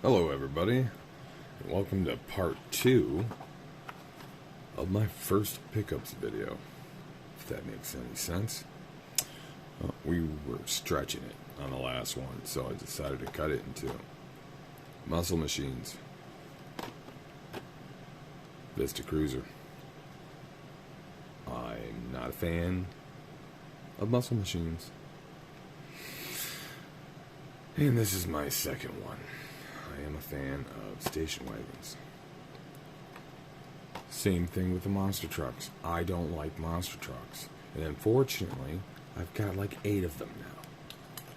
Hello everybody, and welcome to part 2 of my first pickups video, if that makes any sense. We were stretching it on the last one, so I decided to cut it into muscle machines. Vista Cruiser. I'm not a fan of muscle machines. And this is my second one. I am a fan of station wagons. Same thing with the monster trucks. I don't like monster trucks. And unfortunately, I've got like 8 of them now.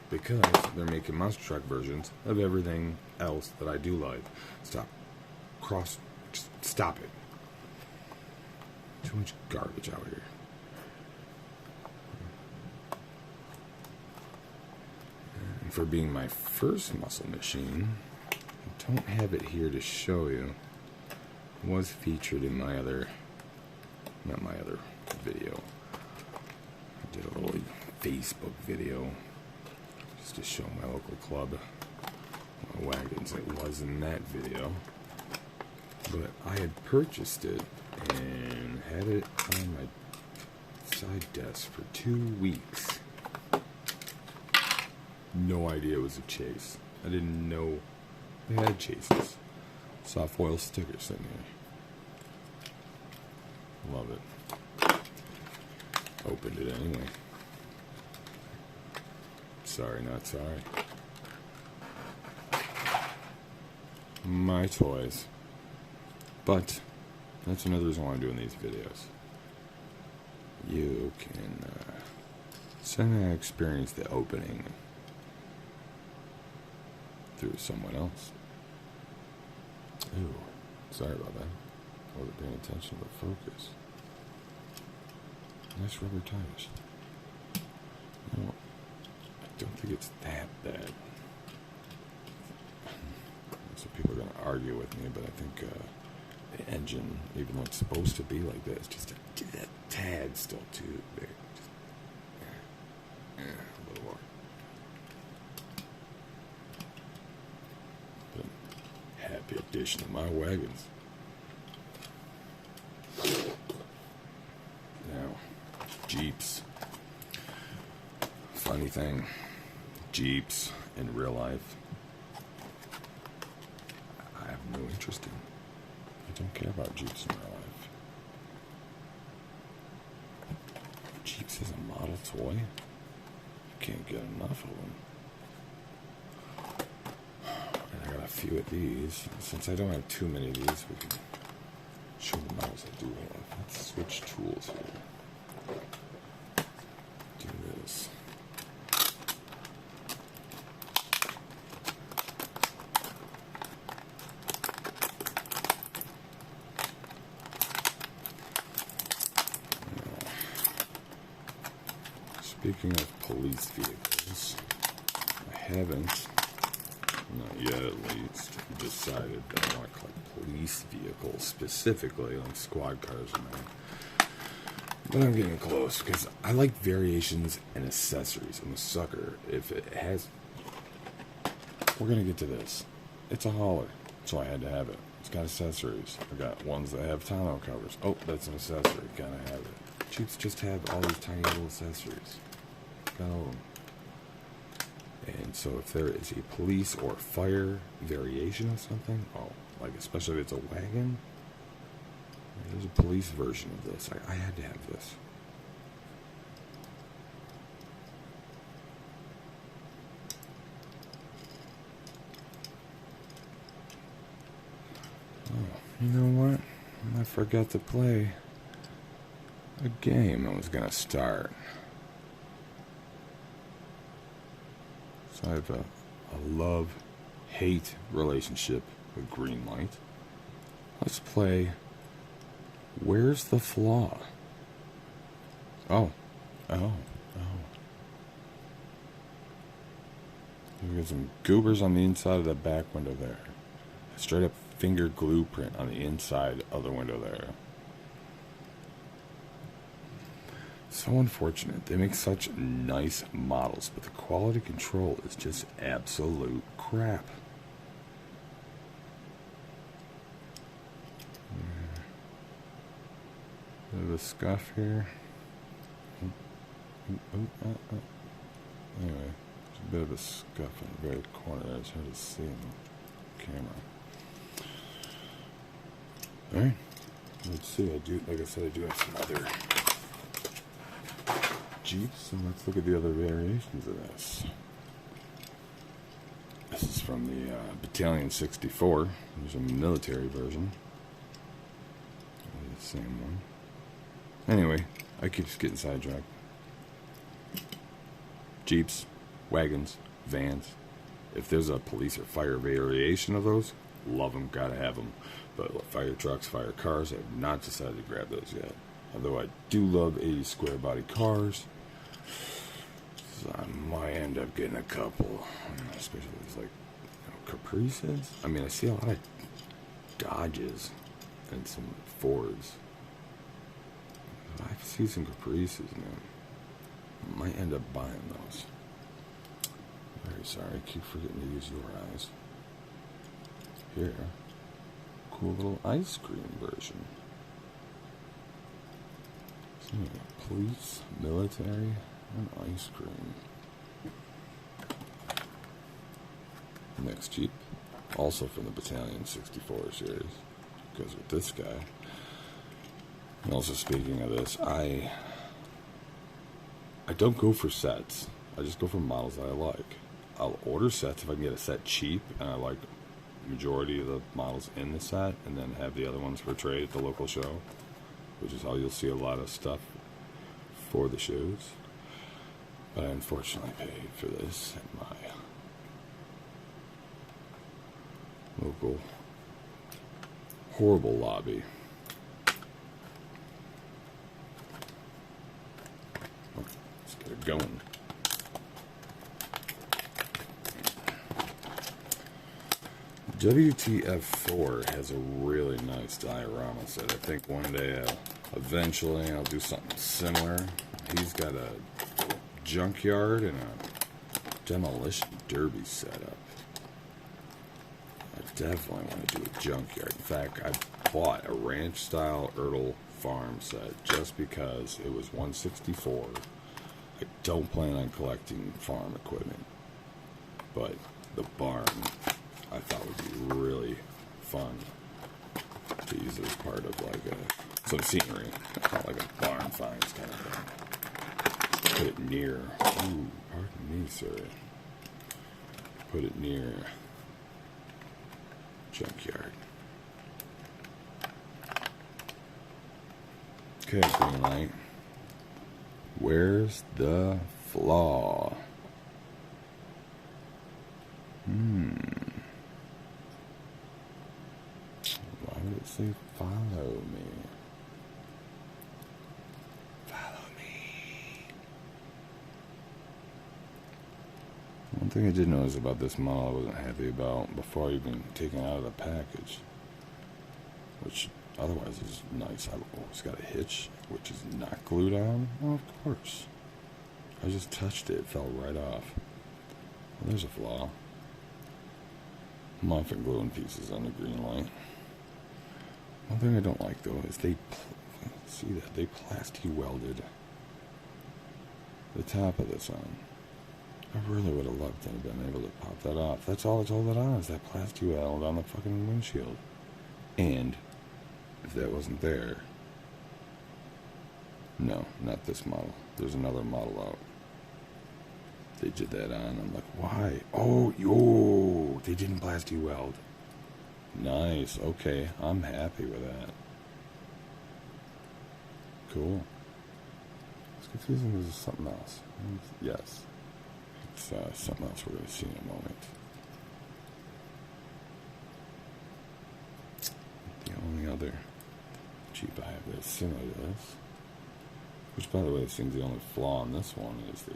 Because they're making monster truck versions of everything else that I do like. Just stop it. Too much garbage out here. And for being my first muscle machine, I don't have it here to show you. It was featured in my other, not my other video. I did a little Facebook video just to show my local club my wagons. It was in that video. But I had purchased it and had it on my side desk for 2 weeks. No idea it was a chase. I didn't know they had chases. Soft foil stickers in here. Love it. Opened it anyway. Sorry, not sorry. My toys. But that's another reason why I'm doing these videos. You can semi-experience the opening through someone else. Ooh, sorry about that. I wasn't paying attention to the focus. Nice rubber tires. No, I don't think it's that bad. So people are going to argue with me, but I think the engine, even though it's supposed to be like this, just a tad still too big. Just, a little more. But happy addition to my wagons. Now, Jeeps. Funny thing, Jeeps in real life, I have no interest in. I don't care about Jeeps in real life. Jeeps is a model toy. You can't get enough of them. And I got a few of these. Since I don't have too many of these, we can show the models I do have. Let's switch tools here. Do this. Speaking of police vehicles, I haven't, not yet at least, decided that I want to collect police vehicles specifically, like squad cars and that. But I'm getting close because I like variations and accessories. I'm a sucker. If it has, we're going to get to this. It's a hauler, so I had to have it. It's got accessories. I got ones that have tonneau covers. Oh, that's an accessory. Gotta have it. Jeeps just have all these tiny little accessories. Got all of them. And so if there is a police or fire variation of something, oh, like especially if it's a wagon, there's a police version of this. I had to have this. Oh, you know what? I forgot to play a game I was going to start. So I have a love-hate relationship with green light. Let's play Where's the Flaw? Oh. We got some goobers on the inside of the back window there. A straight up finger glue print on the inside of the window there. So unfortunate. They make such nice models, but the quality control is just absolute crap. Bit of a scuff here. Anyway, there's a bit of a scuff in the very corner there. It's hard to see in the camera. Alright, let's see. Like I said, I do have some other Jeeps, and let's look at the other variations of this. This is from the Battalion 64. There's a military version. The same one. Anyway, I keep just getting sidetracked. Jeeps, wagons, vans. If there's a police or fire variation of those, love them, gotta have them. But fire trucks, fire cars, I have not decided to grab those yet. Although I do love 80 square body cars. So I might end up getting a couple, especially these like Caprices. I mean, I see a lot of Dodges and some Fords. I see some Caprices now. I might end up buying those. Very sorry, I keep forgetting to use your eyes. Here, cool little ice cream version. So, police, military, and ice cream. Next Jeep, also from the Battalion 64 series, goes with this guy. And also, speaking of this, I don't go for sets. I just go for models that I like. I'll order sets if I can get a set cheap, and I like the majority of the models in the set, and then have the other ones for trade at the local show, which is how you'll see a lot of stuff for the shows. But I unfortunately paid for this at my local horrible lobby. Let's get it going. WTF4 has a really nice diorama set. I think one day, eventually, I'll do something similar. He's got a junkyard and a demolition derby setup. I definitely want to do a junkyard. In fact, I bought a ranch-style Ertl farm set just because it was 164. I don't plan on collecting farm equipment, but the barn I thought would be really fun to use as part of like some scenery, not like a barn finds kind of thing. Put it near, ooh, pardon me, sir. Put it near junkyard. Okay, green light. Where's the flaw? Why would it say follow me? Follow me. One thing I did notice about this model I wasn't happy about before even taking it out of the package, which otherwise is nice. It's got a hitch, which is not glued on. Well, of course. I just touched it. It fell right off. Well, there's a flaw. Muffin gluing pieces on the green light. One thing I don't like, though, is they plastic welded the top of this on. I really would have loved to have been able to pop that off. That's all it's holding on, is that plastic weld on the fucking windshield. And if that wasn't there, no, not this model. There's another model out. They did that on. I'm like, why? Oh, yo, they didn't plastic weld. Nice. Okay, I'm happy with that. Cool. It's confusing because it's something else. Yes. It's something else we're going to see in a moment. The only other Jeep I have that's similar to this, which, by the way, it seems the only flaw in this one is the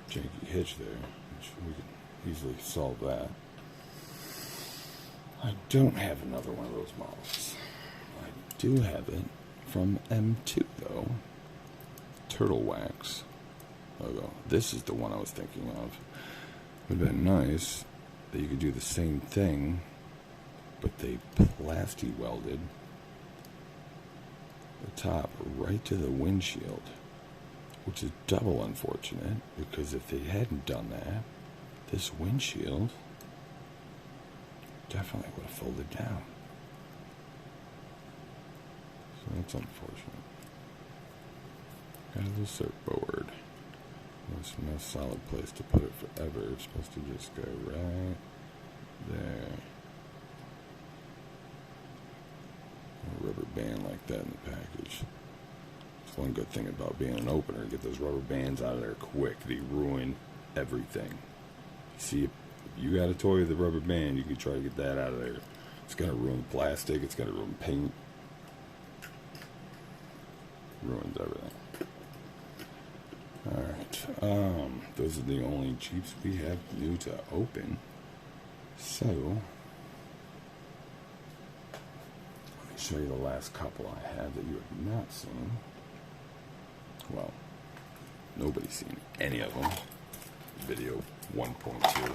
janky hitch there, which we can easily solve that. I don't have another one of those models. I do have it from M2, though. Turtle Wax logo. This is the one I was thinking of. It would have been nice that you could do the same thing, but they plastic welded the top right to the windshield, which is double unfortunate, because if they hadn't done that, this windshield definitely would have folded down. So that's unfortunate. Got a little surfboard. There's no solid place to put it forever. It's supposed to just go right there. A rubber band like that in the package. It's one good thing about being an opener. Get those rubber bands out of there quick. They ruin everything. See, if you got a toy with a rubber band, you can try to get that out of there. It's going to ruin plastic. It's going to ruin paint. Ruins everything. Alright, those are the only Jeeps we have new to open. So, let me show you the last couple I have that you have not seen. Well, nobody's seen any of them. Video 1.2.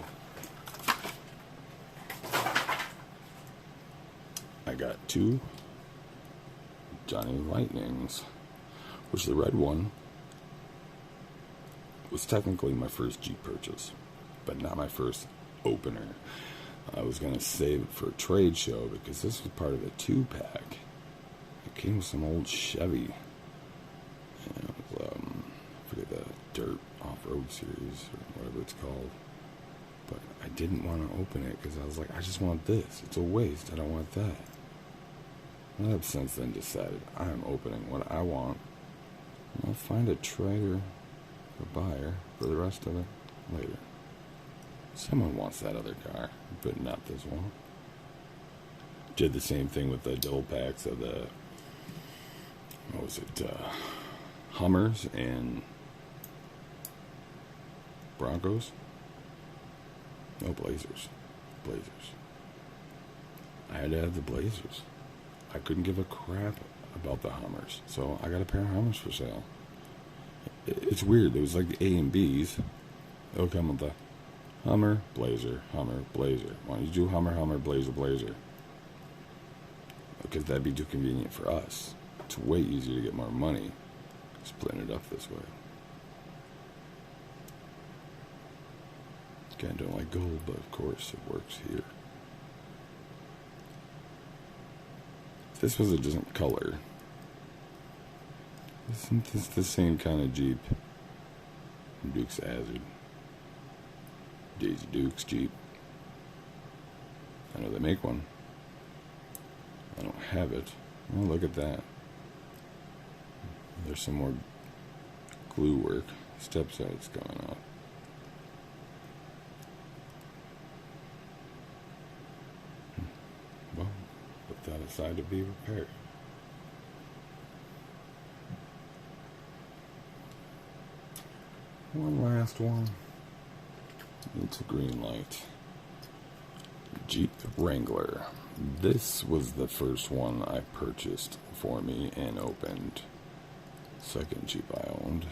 I got two Johnny Lightnings, which the red one was technically my first Jeep purchase, but not my first opener. I was going to save it for a trade show because this was part of a 2-pack. It came with some old Chevy. And it was, I forget the Dirt Off-Road Series or whatever it's called. But I didn't want to open it because I was like, I just want this. It's a waste. I don't want that. And I've since then decided I'm opening what I want. I'll find a trader or buyer for the rest of it later. Someone wants that other car, but not this one. Did the same thing with the double packs of the, what was it, Hummers and Broncos? No, Blazers. Blazers. I had to have the Blazers. I couldn't give a crap about the Hummers, so I got a pair of Hummers for sale. It's weird. It was like the A and B's. They'll come with the Hummer, Blazer, Hummer, Blazer. Why don't you do Hummer, Hummer, Blazer, Blazer? Because that'd be too convenient for us. It's way easier to get more money splitting it up this way. Kinda don't like gold, but of course it works here. If this was a different color, isn't this the same kind of Jeep? Dukes Hazzard. Daisy Dukes Jeep. I know they make one. I don't have it. Oh, look at that. There's some more glue work. Step sides going on. Well, put that aside to be repaired. One last one. It's a green light. Jeep Wrangler. This was the first one I purchased for me and opened. Second Jeep I owned.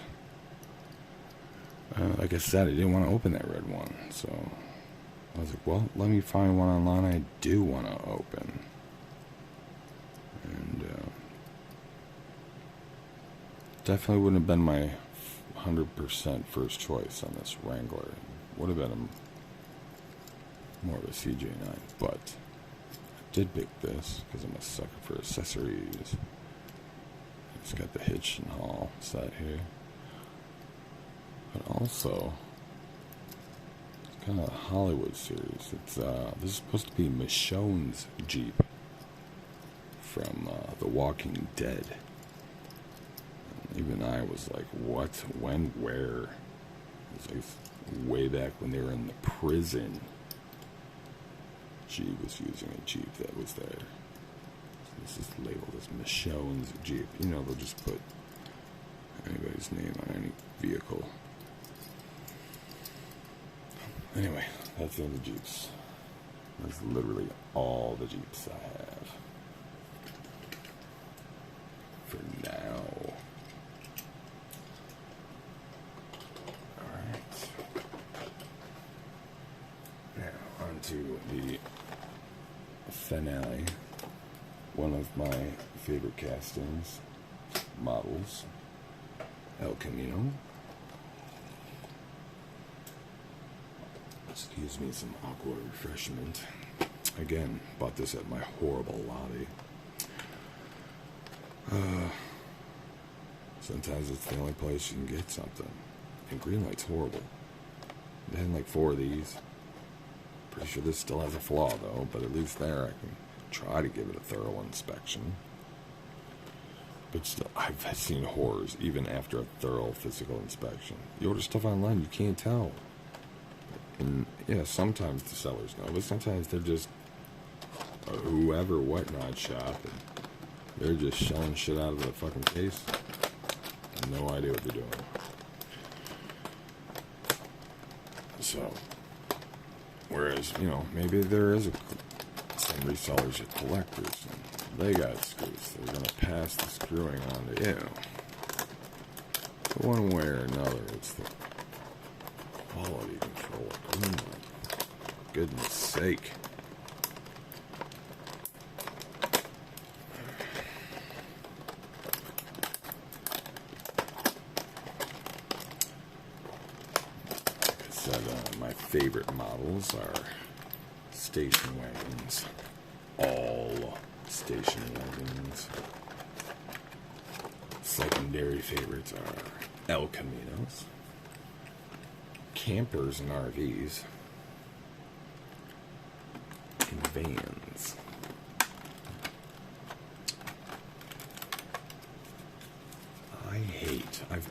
Like I said, I didn't want to open that red one, so I was like, well, let me find one online I do want to open. And definitely wouldn't have been my 100% first choice on this Wrangler. Would have been more of a CJ9, but I did pick this because I'm a sucker for accessories. It's got the hitch and haul set here, but also it's kind of a Hollywood series. It's this is supposed to be Michonne's Jeep from The Walking Dead. And even I was like, what, when, where? It was like way back when they were in the prison. She was using a Jeep that was there. So this is labeled as Michonne's Jeep. You know, they'll just put anybody's name on any vehicle. Anyway, that's the other Jeeps. That's literally all the Jeeps I have. For now. Alright. Now, on to the finale. One of my favorite castings models. El Camino. Excuse me, some aqua refreshment. Again, bought this at my horrible lobby. Sometimes it's the only place you can get something. And Greenlight's horrible. They had like 4 of these. Pretty sure this still has a flaw though, but at least there I can try to give it a thorough inspection. But still, I've seen horrors even after a thorough physical inspection. You order stuff online, you can't tell. And yeah, sometimes the sellers know, but sometimes they're just whoever whatnot shop, and they're just shelling shit out of the fucking case. No idea what they're doing. So, whereas, you know, maybe there is some resellers or collectors, and they got screws. They're going to pass the screwing on to you. So one way or another, it's the quality control of Greenlight. Goodness sake. My favorite models are station wagons. All station wagons. Secondary favorites are El Caminos, campers and RVs, and vans.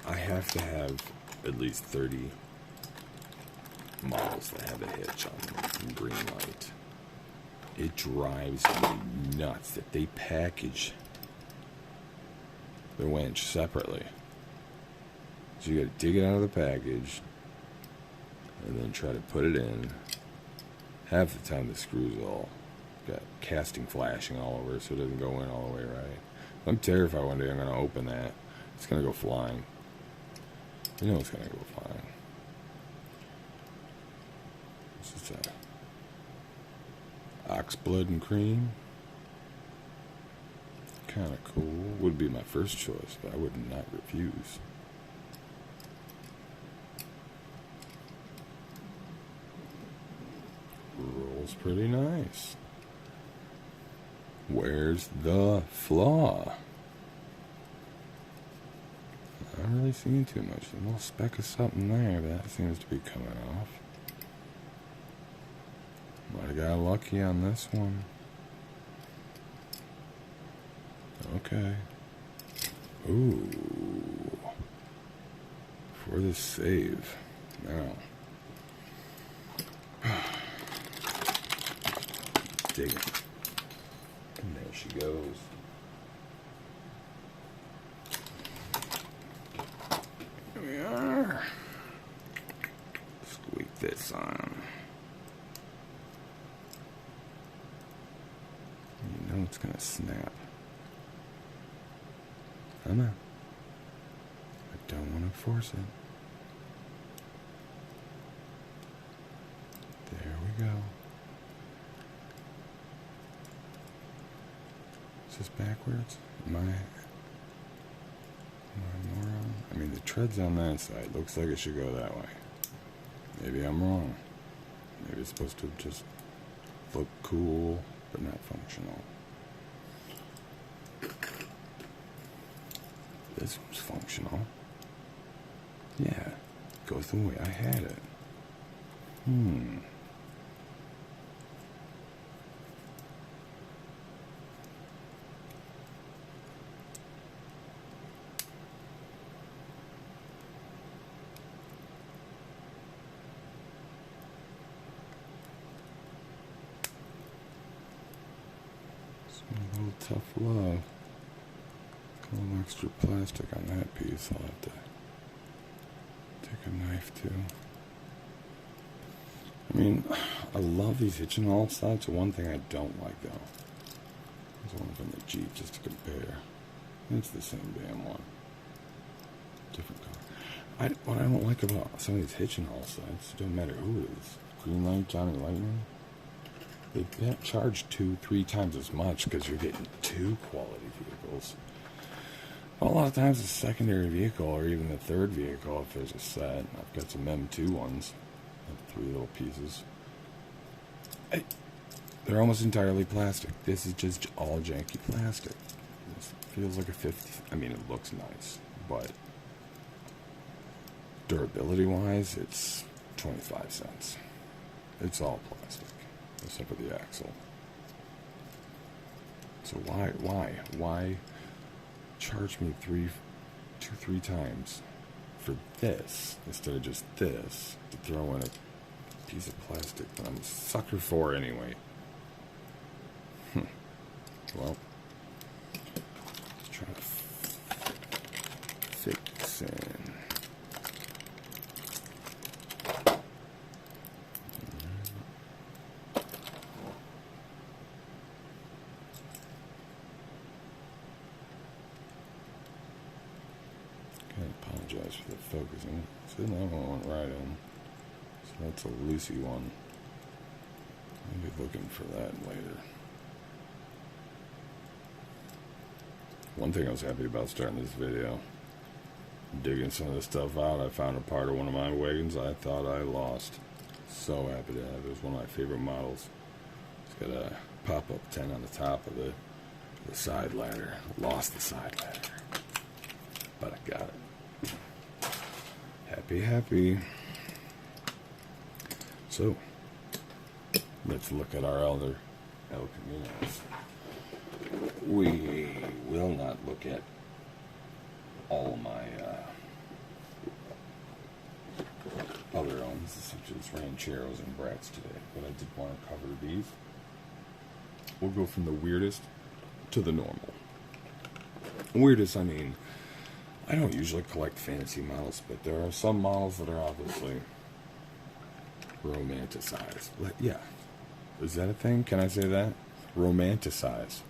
I have to have at least 30 models that have a hitch on them from Greenlight. It drives me nuts that they package the winch separately. So you gotta dig it out of the package and then try to put it in. Half the time the screws all got casting flashing all over it, so it doesn't go in all the way right. I'm terrified one day I'm gonna open that. It's gonna go flying. You know it's gonna go flying. This is ox blood and cream. Kind of cool. Would be my first choice, but I would not refuse. Rolls pretty nice. Where's the flaw? Not really seeing too much. A little speck of something there, but that seems to be coming off. Might have got lucky on this one. Okay. Ooh. For the save. Now. Dig it. And there she goes. Here we are. Squeak this on. You know it's gonna snap. I know. I don't want to force it. There we go. Is this backwards? Am I moron? I mean, the tread's on that side. Looks like it should go that way. Maybe I'm wrong. Maybe it's supposed to just look cool, but not functional. This one's functional. Yeah, it goes the way I had it. A little tough love. A little extra plastic on that piece. I'll have to take a knife too. I mean, I love these hitching all sides. One thing I don't like though is one from the Jeep, just to compare. It's the same damn one. Different color. What I don't like about some of these hitching all sides, it doesn't matter who it is. Greenlight, Johnny Lightning. They charge 2-3 times as much because you're getting 2 quality vehicles. A lot of times the secondary vehicle or even the third vehicle, if there's a set. I've got some M2 ones. I have 3 little pieces. Hey, they're almost entirely plastic. This is just all janky plastic. This feels like a 50. I mean, it looks nice, but durability-wise, it's 25 cents. It's all plastic, except for the axle. So why charge me 3 times for this instead of just this to throw in a piece of plastic that I'm a sucker for anyway? Well, try to fix in. Apologize for the focusing. See, that one went right in. So that's a loosey one. I'll be looking for that later. One thing I was happy about starting this video, digging some of this stuff out, I found a part of one of my wagons I thought I lost. So happy to have it. It was one of my favorite models. It's got a pop-up tent on the top of the side ladder. Lost the side ladder, but I got it. Happy. So, let's look at our other El Caminos. We will not look at all my other ones, such as Rancheros and Brats today, but I did want to cover these. We'll go from the weirdest to the normal. Weirdest, I mean, I don't usually collect fantasy models, but there are some models that are obviously romanticized. Yeah. Is that a thing? Can I say that? Romanticized.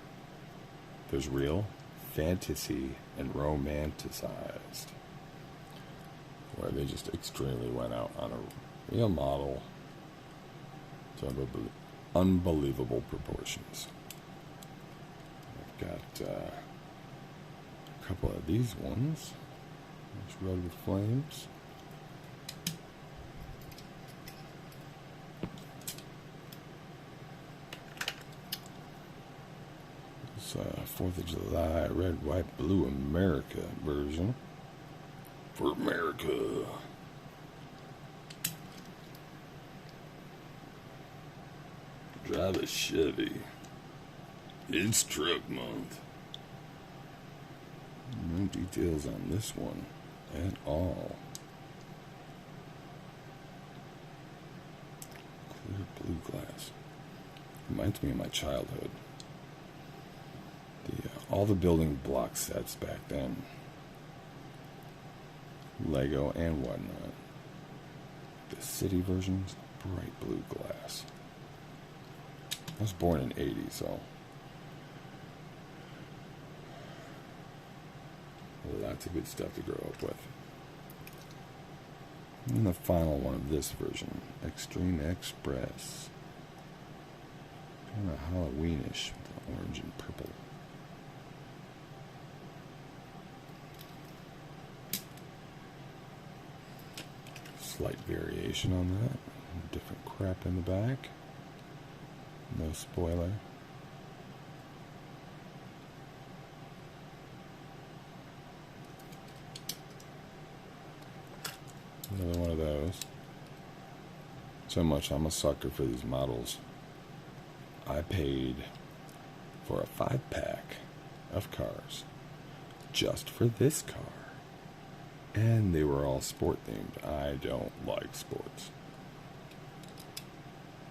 There's real, fantasy, and romanticized. Where they just extremely went out on a real model to unbelievable proportions. I've got a couple of these ones. It's Red with Flames. It's 4th of July, Red, White, Blue America version. For America. Drive a Chevy. It's truck month. No details on this one at all. Clear blue glass. Reminds me of my childhood. All the building block sets back then. Lego and whatnot. The city versions, bright blue glass. I was born in '80, so lots of good stuff to grow up with. And the final one of this version, Extreme Express. Kind of Halloweenish with the orange and purple. Slight variation on that. Different crap in the back. No spoiler. Another one of those. So much I'm a sucker for these models. I paid for a 5-pack of cars just for this car. And they were all sport themed. I don't like sports.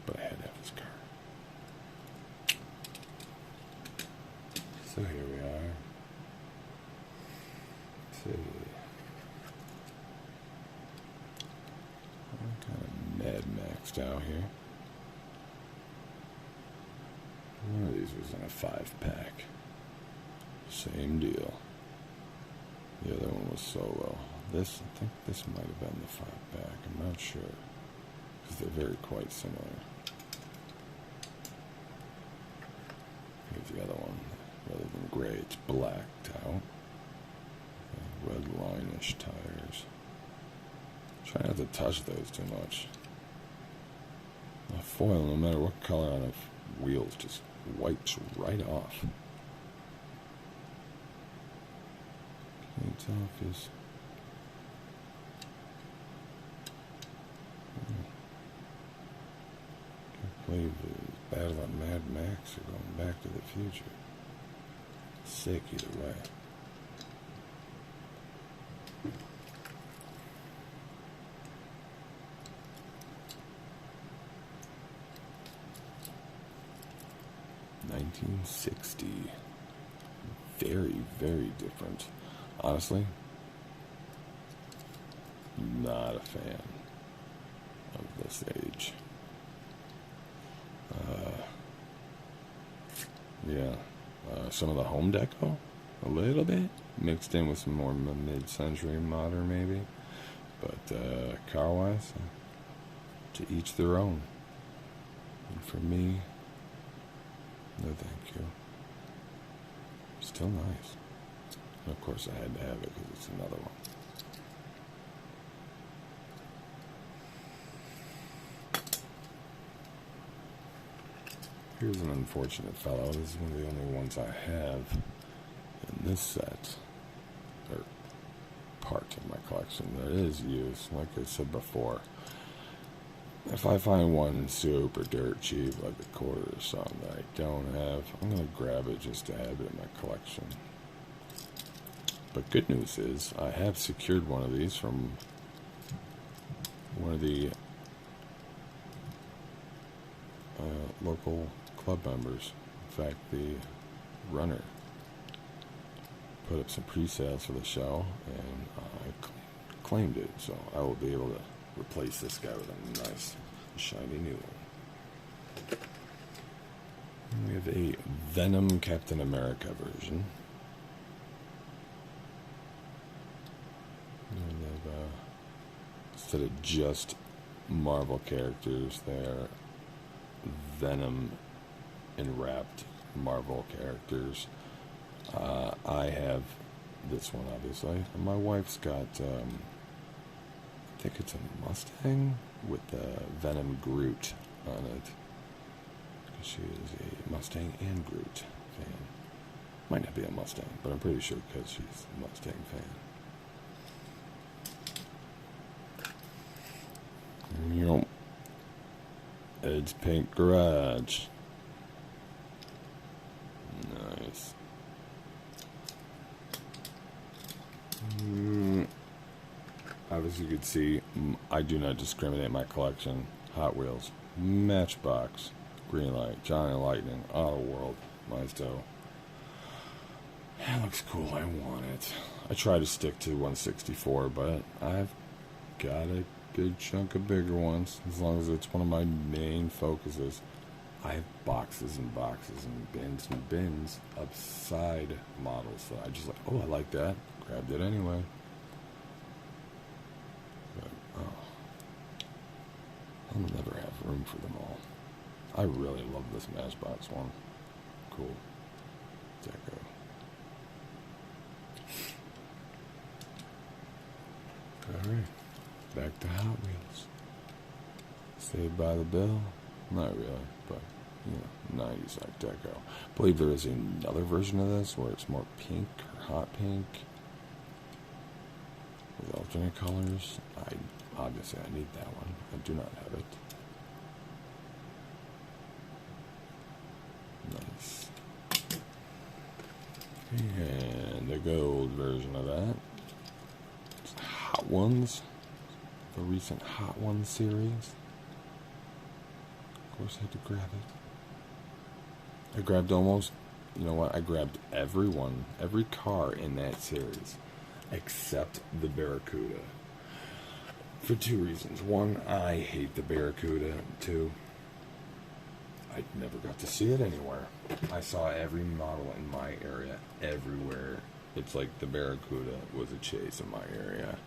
But I had to have this car. So here we are. I'm kind of Mad Maxed out here. One of these was in a 5-pack. Same deal. The other one was solo. I think this might have been the 5-pack. I'm not sure. Because they're very quite similar. Here's the other one. Rather than gray, it's blacked out. finish tires. Try not to touch those too much. The foil, no matter what color on the wheels, just wipes right off. It's off his. Can't believe the Battle of Mad Max are going back to the future. Sick either way. $1960. Very, very different. Honestly, not a fan of this age. Some of the home deco, a little bit, mixed in with some more mid-century modern maybe. But car-wise, to each their own. And for me, no thank you. Still nice. And of course I had to have it because it's another one. Here's an unfortunate fellow. This is one of the only ones I have in this set, or part of my collection that is used. Like I said before, if I find one super dirt cheap, like a quarter or something that I don't have, I'm going to grab it just to have it in my collection. But good news is, I have secured one of these from one of the local club members. In fact, the runner put up some pre-sales for the show, and I claimed it, so I will be able to replace this guy with a nice, shiny new one. And we have a Venom Captain America version. And instead of just Marvel characters, they're Venom enwrapped Marvel characters. I have this one, obviously. My wife's got, I think it's a Mustang with Venom Groot on it. Because she is a Mustang and Groot fan. Might not be a Mustang, but I'm pretty sure because she's a Mustang fan. Yep. Ed's Paint Garage. Nice. Obviously, you can see I do not discriminate in my collection. Hot Wheels, Matchbox, Greenlight, Johnny Lightning, Auto World, Maisto. That looks cool. I want it. I try to stick to 164, but I've got a good chunk of bigger ones. As long as it's one of my main focuses. I have boxes and boxes and bins of side models that I just like. Oh, I like that. Grabbed it anyway. But, I'll never have room for them all. I really love this Matchbox one. Cool. Deco. Alright. Back to Hot Wheels. Saved by the Bell. Not really, but, you know, 90s like deco. I believe there is another version of this where it's more pink or hot pink with alternate colors. Obviously I need that one. I do not have it. Nice. And the gold version of that. It's Hot Ones. The recent Hot Ones series. Of course I had to grab it. I grabbed almost, you know what, I grabbed every car in that series, except the Barracuda. For two reasons. One, I hate the Barracuda. Two, I never got to see it anywhere. I saw every model in my area, everywhere. It's like the Barracuda was a chase in my area.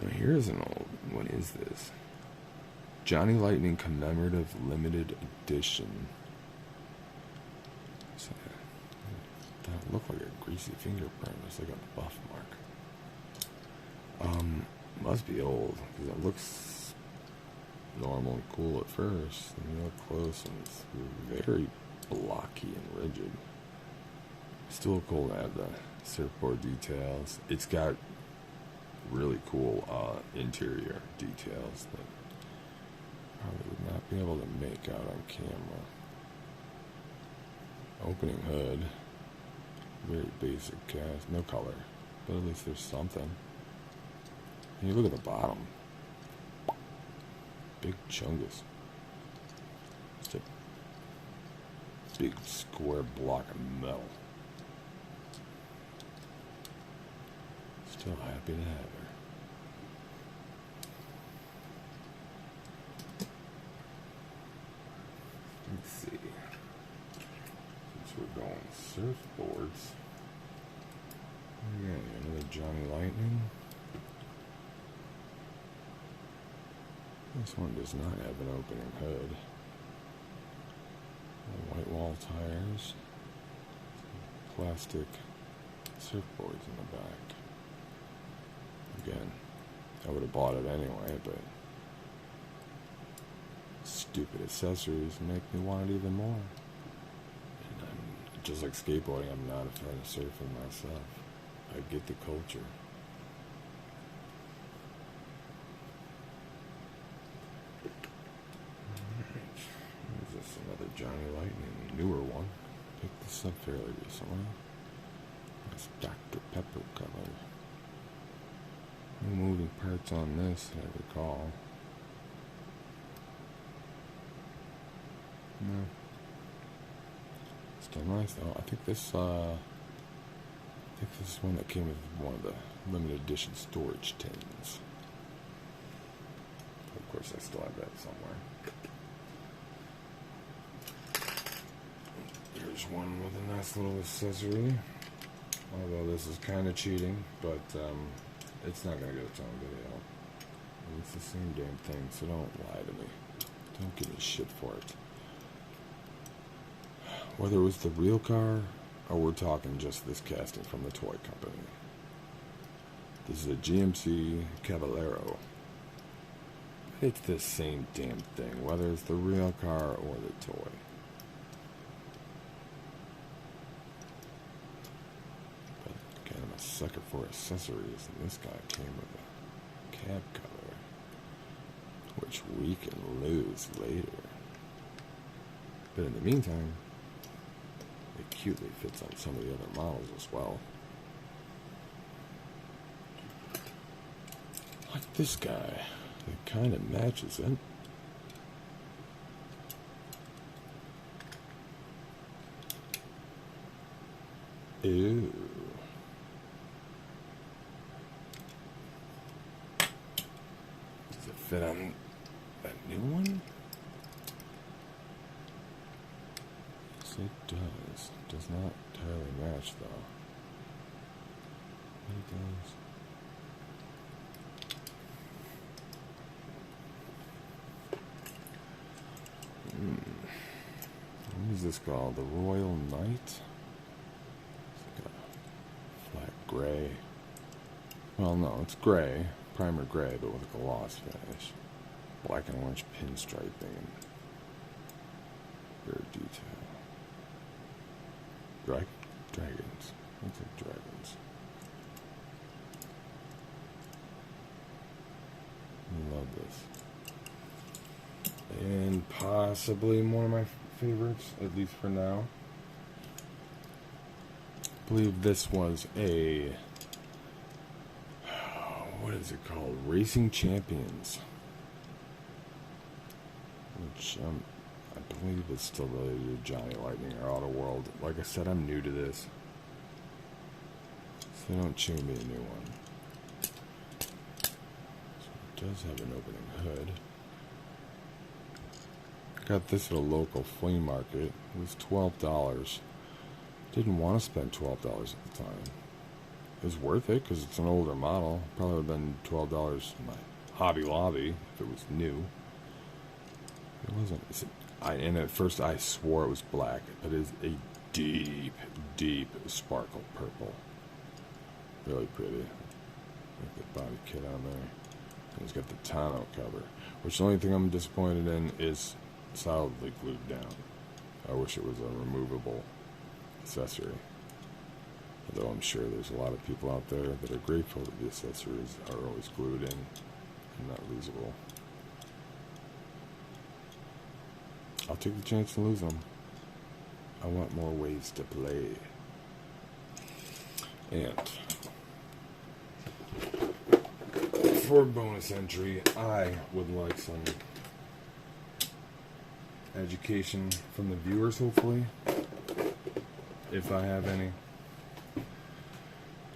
Now here's an old, what is this? Johnny Lightning Commemorative Limited Edition. That looked like a greasy fingerprint. It's like a buff mark. Must be old, because it looks normal and cool at first. And you look close and it's very blocky and rigid. Still cool to have the surfboard details. It's got really cool interior details that probably would not be able to make out on camera. Opening hood, very basic cast, no color, but at least there's something. And you look at the bottom, big chungus. Just a big square block of metal. Still happy to have her. Let's see. Since we're going surfboards, again, another Johnny Lightning. This one does not have an opening hood. White wall tires, plastic surfboards in the back. Again, I would have bought it anyway, but stupid accessories make me want it even more. And I'm, just like skateboarding, I'm not a fan of surfing myself. I get the culture. Alright, here's this another Johnny Lightning, newer one. Picked this up fairly recently. It's Dr. Pepper color. No moving parts on this, I recall. No. Still nice though. I think this is one that came with one of the limited edition storage tins. Of course, I still have that somewhere. Here's one with a nice little accessory. Although this is kind of cheating, but it's not going to get its own video. And it's the same damn thing, so don't lie to me. Don't give me shit for it. Whether it was the real car, or we're talking just this casting from the toy company. This is a GMC Cavallaro. It's the same damn thing, whether it's the real car or the toy. I'm a sucker for accessories, and this guy came with a cab cover, which we can lose later. But in the meantime, it cutely fits on some of the other models as well. Like this guy, it kind of matches it. Ew. Fit on that new one? Yes, it does. Does not entirely match, though. It does. What is this called? The Royal Knight? It's like a flat gray. Well, no, it's gray. Primer gray, but with a gloss finish. Black and orange pinstriping and very detail. Dragons. Looks like dragons. I love this. And possibly one of my favorites, at least for now. I believe this was a... what is it called? Racing Champions. Which I believe is still related to Johnny Lightning or Auto World. Like I said, I'm new to this. So don't chew me a new one. So it does have an opening hood. Got this at a local flea market. It was $12. Didn't want to spend $12 at the time. It was worth it because it's an older model. Probably would have been $12 in my Hobby Lobby if it was new. It wasn't. And at first I swore it was black, but it is a deep, deep sparkle purple. Really pretty. Like the body kit on there. And he's got the tonneau cover. Which the only thing I'm disappointed in is solidly glued down. I wish it was a removable accessory. Although I'm sure there's a lot of people out there that are grateful that the accessories are always glued in and not losable. I'll take the chance to lose them. I want more ways to play. And for bonus entry, I would like some education from the viewers, hopefully, if I have any.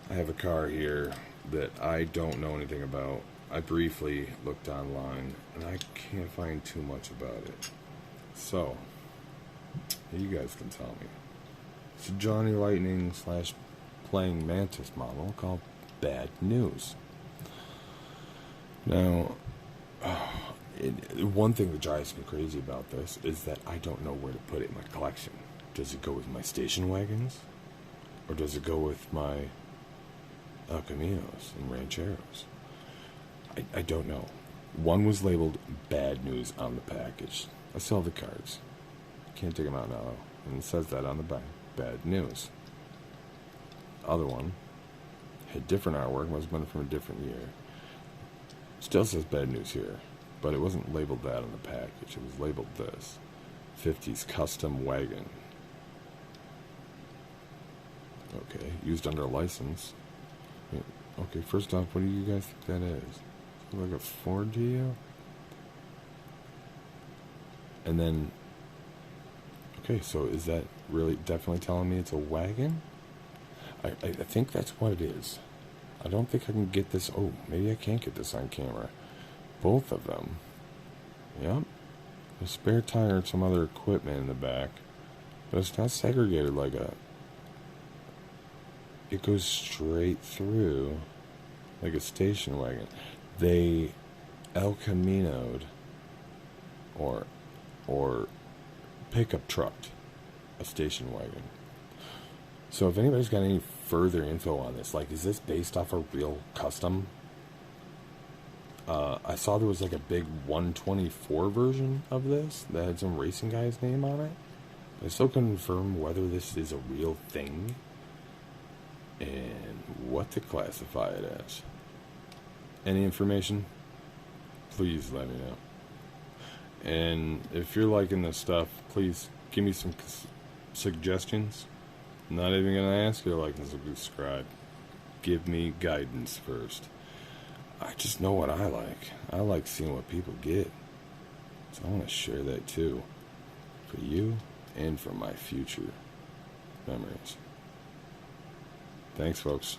I have a car here that I don't know anything about. I briefly looked online, and I can't find too much about it. So, you guys can tell me. It's a Johnny Lightning / Playing Mantis model called Bad News. Now, one thing that drives me crazy about this is that I don't know where to put it in my collection. Does it go with my station wagons? Or does it go with my Caminos and Rancheros? I don't know. One was labeled Bad News on the package. I still have the cards. Can't take them out now. And it says that on the back. Bad News. Other one had different artwork. Must have been from a different year. Still says Bad News here. But it wasn't labeled that on the package. It was labeled this. 50s Custom Wagon. Okay. Used under a license. Okay, first off, what do you guys think that is? Like a Ford to you? And then, okay, so is that really definitely telling me it's a wagon? I think that's what it is. I don't think I can get this. Oh, maybe I can't get this on camera. Both of them. Yep. A spare tire and some other equipment in the back. But it's not segregated like a... It goes straight through like a station wagon. They El Camino'd or pickup trucked a station wagon. So if anybody's got any further info on this, like, is this based off a real custom? I saw there was like a big 124 version of this that had some racing guy's name on it. I still couldn't confirm whether this is a real thing and what to classify it as. Any information? Please let me know. And if you're liking this stuff, please give me some suggestions. I'm not even going to ask you to like and subscribe. Give me guidance first. I just know what I like. I like seeing what people get. So I want to share that too. For you and for my future memories. Thanks, folks.